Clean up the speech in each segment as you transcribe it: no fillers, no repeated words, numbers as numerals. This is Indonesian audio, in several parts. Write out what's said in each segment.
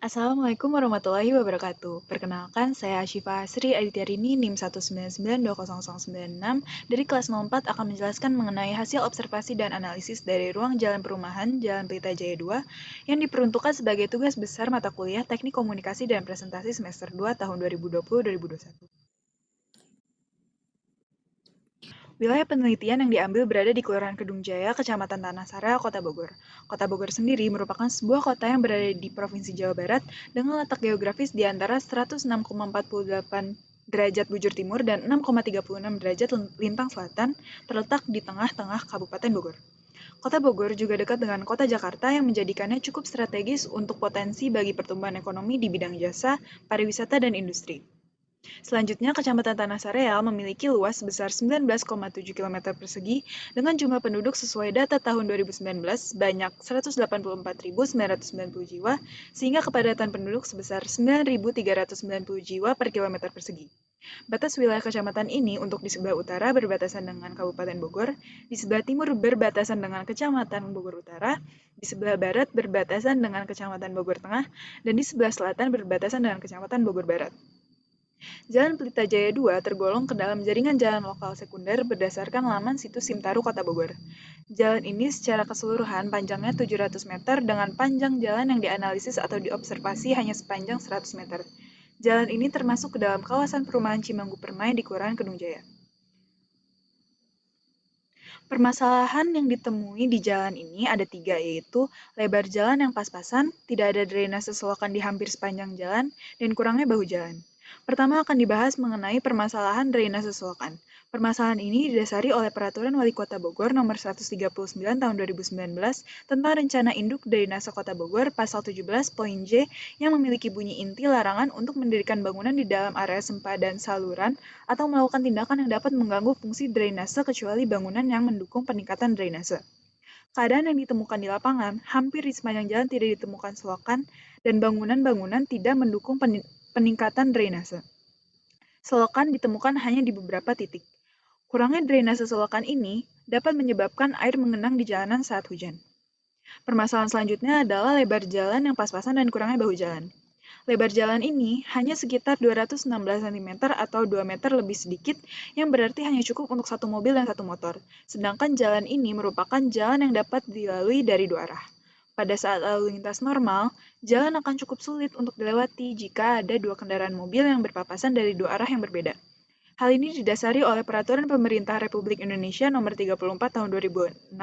Assalamualaikum warahmatullahi wabarakatuh. Perkenalkan, saya Asyifa Asri Adityarini NIM 1992096 dari kelas 04 akan menjelaskan mengenai hasil observasi dan analisis dari ruang jalan perumahan Jalan Pelita Jaya 2 yang diperuntukkan sebagai tugas besar mata kuliah Teknik Komunikasi dan Presentasi semester 2 tahun 2020-2021. Wilayah penelitian yang diambil berada di Kelurahan Kedung Jaya, Kecamatan Tanah Sara, Kota Bogor. Kota Bogor sendiri merupakan sebuah kota yang berada di Provinsi Jawa Barat dengan letak geografis di antara 106,48 derajat bujur timur dan 6,36 derajat lintang selatan, terletak di tengah-tengah Kabupaten Bogor. Kota Bogor juga dekat dengan Kota Jakarta yang menjadikannya cukup strategis untuk potensi bagi pertumbuhan ekonomi di bidang jasa, pariwisata, dan industri. Selanjutnya, Kecamatan Tanah Sareal memiliki luas sebesar 19,7 km persegi dengan jumlah penduduk sesuai data tahun 2019 banyak 184.990 jiwa, sehingga kepadatan penduduk sebesar 9.390 jiwa per kilometer persegi. Batas wilayah kecamatan ini untuk di sebelah utara berbatasan dengan Kabupaten Bogor, di sebelah timur berbatasan dengan Kecamatan Bogor Utara, di sebelah barat berbatasan dengan Kecamatan Bogor Tengah, dan di sebelah selatan berbatasan dengan Kecamatan Bogor Barat. Jalan Pelita Jaya 2 tergolong ke dalam jaringan jalan lokal sekunder berdasarkan laman situs Simtaru Kota Bogor. Jalan ini secara keseluruhan panjangnya 700 meter dengan panjang jalan yang dianalisis atau diobservasi hanya sepanjang 100 meter. Jalan ini termasuk ke dalam kawasan perumahan Cimanggu Permai di Kelurahan Kedung Jaya. Permasalahan yang ditemui di jalan ini ada tiga, yaitu lebar jalan yang pas-pasan, tidak ada drainase selokan di hampir sepanjang jalan, dan kurangnya bahu jalan. Pertama akan dibahas mengenai permasalahan drainase selokan. Permasalahan ini didasari oleh Peraturan Wali Kota Bogor Nomor 139 Tahun 2019 tentang Rencana Induk Drainase Kota Bogor Pasal 17 Poin J yang memiliki bunyi inti larangan untuk mendirikan bangunan di dalam area sempadan saluran atau melakukan tindakan yang dapat mengganggu fungsi drainase kecuali bangunan yang mendukung peningkatan drainase. Keadaan yang ditemukan di lapangan, hampir di sepanjang jalan tidak ditemukan selokan dan bangunan-bangunan tidak mendukung peningkatan drainase. Selokan ditemukan hanya di beberapa titik. Kurangnya drainase selokan ini dapat menyebabkan air mengenang di jalanan saat hujan. Permasalahan selanjutnya adalah lebar jalan yang pas-pasan dan kurangnya bahu jalan. Lebar jalan ini hanya sekitar 216 cm atau 2 meter lebih sedikit, yang berarti hanya cukup untuk satu mobil dan satu motor. Sedangkan jalan ini merupakan jalan yang dapat dilalui dari dua arah. Pada saat lalu lintas normal, jalan akan cukup sulit untuk dilewati jika ada dua kendaraan mobil yang berpapasan dari dua arah yang berbeda. Hal ini didasari oleh Peraturan Pemerintah Republik Indonesia Nomor 34 Tahun 2006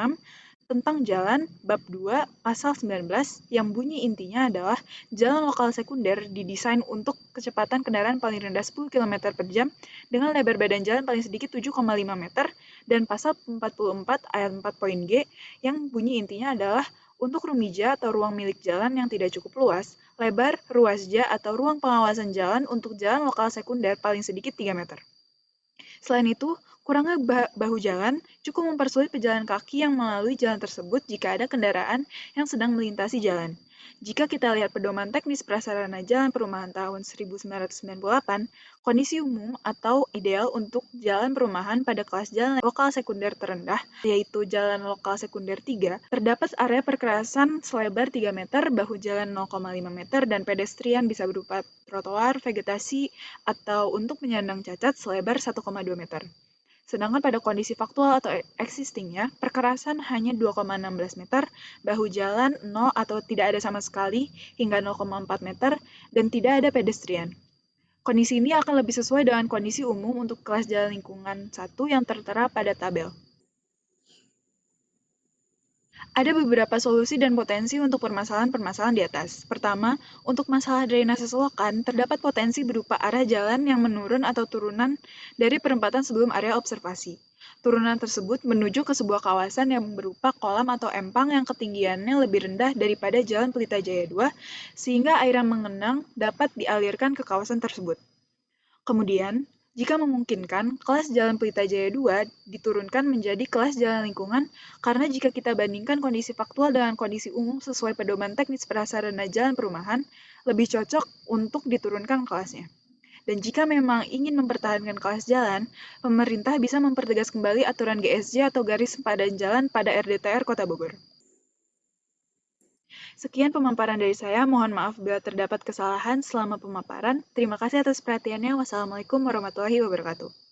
tentang Jalan Bab 2 Pasal 19 yang bunyi intinya adalah jalan lokal sekunder didesain untuk kecepatan kendaraan paling rendah 10 km per jam dengan lebar badan jalan paling sedikit 7,5 meter dan Pasal 44 Ayat 4 Poin G yang bunyi intinya adalah untuk rumija atau ruang milik jalan yang tidak cukup luas, lebar ruasja atau ruang pengawasan jalan untuk jalan lokal sekunder paling sedikit 3 meter. Selain itu, kurangnya bahu jalan cukup mempersulit pejalan kaki yang melalui jalan tersebut jika ada kendaraan yang sedang melintasi jalan. Jika kita lihat pedoman teknis prasarana jalan perumahan tahun 1998, kondisi umum atau ideal untuk jalan perumahan pada kelas jalan lokal sekunder terendah, yaitu jalan lokal sekunder 3, terdapat area perkerasan selebar 3 meter, bahu jalan 0,5 meter, dan pedestrian bisa berupa trotoar, vegetasi, atau untuk penyandang cacat selebar 1,2 meter. Sedangkan pada kondisi faktual atau existingnya, perkerasan hanya 2,16 meter, bahu jalan 0 atau tidak ada sama sekali hingga 0,4 meter, dan tidak ada pedestrian. Kondisi ini akan lebih sesuai dengan kondisi umum untuk kelas jalan lingkungan 1 yang tertera pada tabel. Ada beberapa solusi dan potensi untuk permasalahan-permasalahan di atas. Pertama, untuk masalah drainase selokan, terdapat potensi berupa arah jalan yang menurun atau turunan dari perempatan sebelum area observasi. Turunan tersebut menuju ke sebuah kawasan yang berupa kolam atau empang yang ketinggiannya lebih rendah daripada Jalan Pelita Jaya 2, sehingga air yang mengenang dapat dialirkan ke kawasan tersebut. Kemudian, jika memungkinkan, kelas Jalan Pelita Jaya 2 diturunkan menjadi kelas jalan lingkungan karena jika kita bandingkan kondisi faktual dengan kondisi umum sesuai pedoman teknis prasarana jalan perumahan, lebih cocok untuk diturunkan kelasnya. Dan jika memang ingin mempertahankan kelas jalan, pemerintah bisa mempertegas kembali aturan GSJ atau garis sempadan jalan pada RDTR Kota Bogor. Sekian pemaparan dari saya, mohon maaf bila terdapat kesalahan selama pemaparan. Terima kasih atas perhatiannya. Wassalamualaikum warahmatullahi wabarakatuh.